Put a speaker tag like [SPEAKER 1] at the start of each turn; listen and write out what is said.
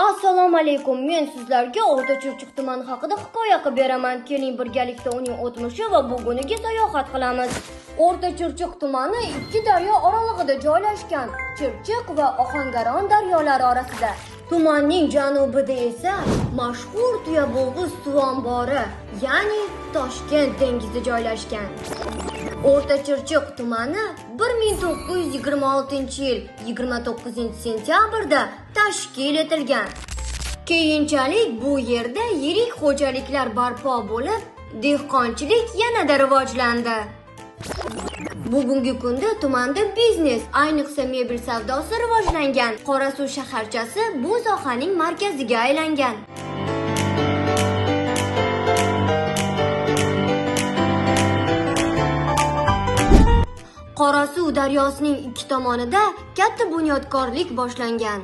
[SPEAKER 1] Assalomu alaykum. Men sizlarga O'rta-Chirchiq tumani haqida hikoya qilib beraman. Keling birgalikda uning o'tmishi va buguniga sayohat qilamiz. O'rta-Chirchiq tumani ikki daryo oralig'ida joylashgan. Chirchiq va Ohangaron daryolari orasida. Tumanning janubida esa mashhur Tuyabog'iz suv ombori, ya'ni Toshkent dengizi joylashgan. O'rta-Chirchiq tumani 1926-yil 29-sentyabrda tashkil etilgan. Keyinchalik bu yerda yirik xo'jaliklar barpo bo'lib, dehqonchilik yanada rivojlandi. Bugungi kunda tumanda biznes, ayniqsa mebel savdosi rivojlangan. Qorasuv shaharchasi bu sohaning markaziga aylangan. Qorasuv daryosining ikki tomonida katta bunyodkorlik boshlangan.